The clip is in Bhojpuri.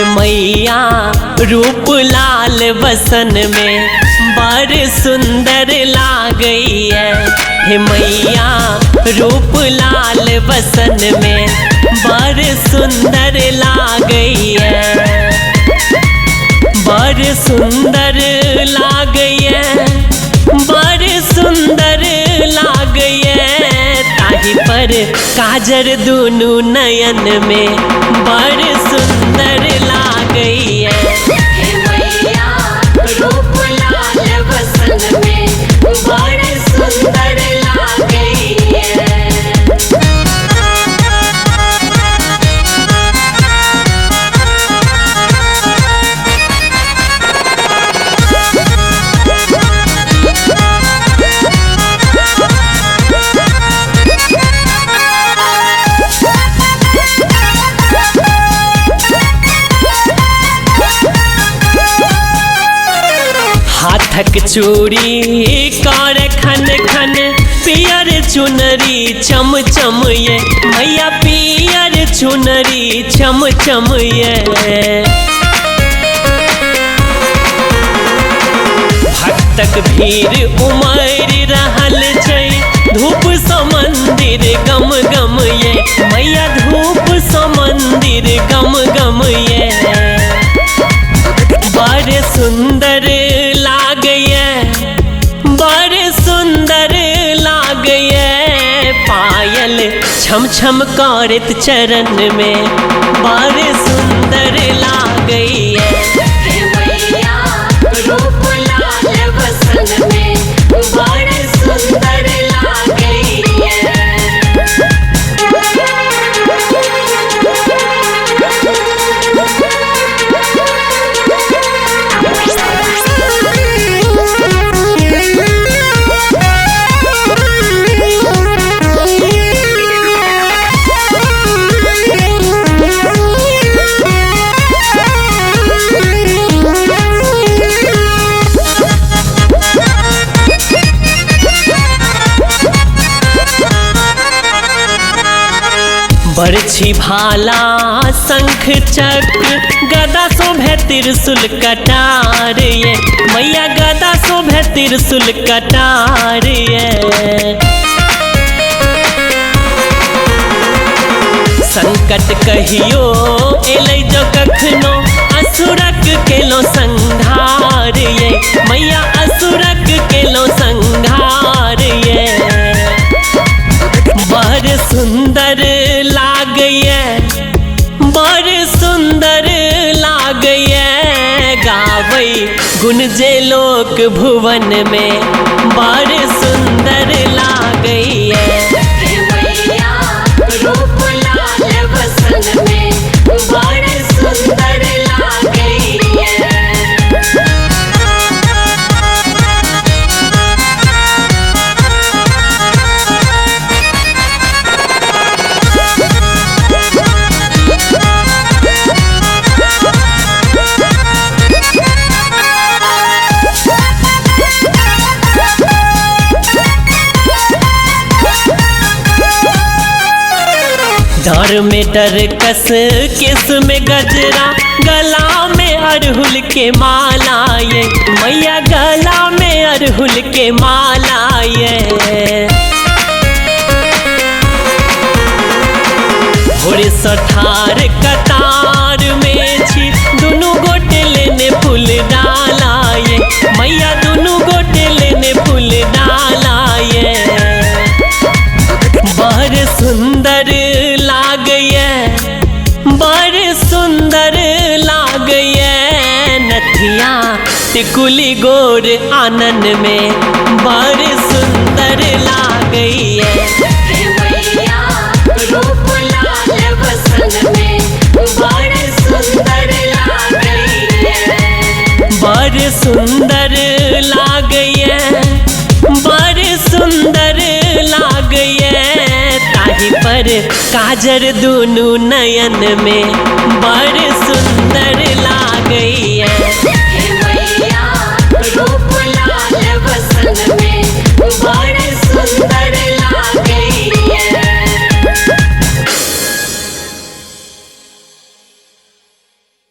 हे मैया रूप लाल बसन में बड़ सुंदर लागई है। हे मैया रूप लाल बसन में बड़ सुंदर लागई है। बड़ सुंदर लागई है, बड़ सुंदर लागई है। ताही पर काजर दुनु नयन में बड़ सुंदर लागई है। हे मैया रूप लाल बसन में बड़ सुंदर लागई है। हाथक चूड़ी कर खन खन पियर चुनरी चम चम ये मैया पियर चुनरी चम चम ये। भक्तक भीड़ उमड़ रहल छै धूप स मंदिर गम गम ये मैया धूप स मंदिर गम गम ये। बड़ सुंदर लागैए, बड़ सुंदर लागैए। पायल छम छम करत चरण में बड़ सुंदर लागैए। हे मैया रूप लाल बसन में बड़ सुंदर लागई है। बरछी भाला शंख चक्र गदा शोभे त्रिशूल कटार ये मैया गदा शोभे त्रिशूल कटार ये। संकट कहियो एलै जो कखनो असुरक केलो संहार ये मैया असुरक केलो संहार ये। बड़ सुंदर लागैए, बड़ सुंदर लागैए। गावै गुंजे लोक भुवन में बड़ सुंदर लागैए। हे मैया रूप लाल बसन में बड़ सुंदर लागई है। डर में डर कस किस में गजरा गला में अड़हुल के माला ये मैया गला में अड़हुल के माला ये। भोरे सठार कतार में छी दुनू गोटे लेने फूल डाला ये मैया दुनू गोटे लेने फूल डाला ये। बड़ सुंदर लागैए, बड़ सुंदर लागैए। नथिया टिकुली गोर आनन में बड़ सुंदर लागैए। हे मैया रूप लाल बसन में बड़ सुंदर लागई है। बड़ सुंदर लागैए, बड़ सुंदर लागैए। ताही पर काजर दुनु नयन में बड़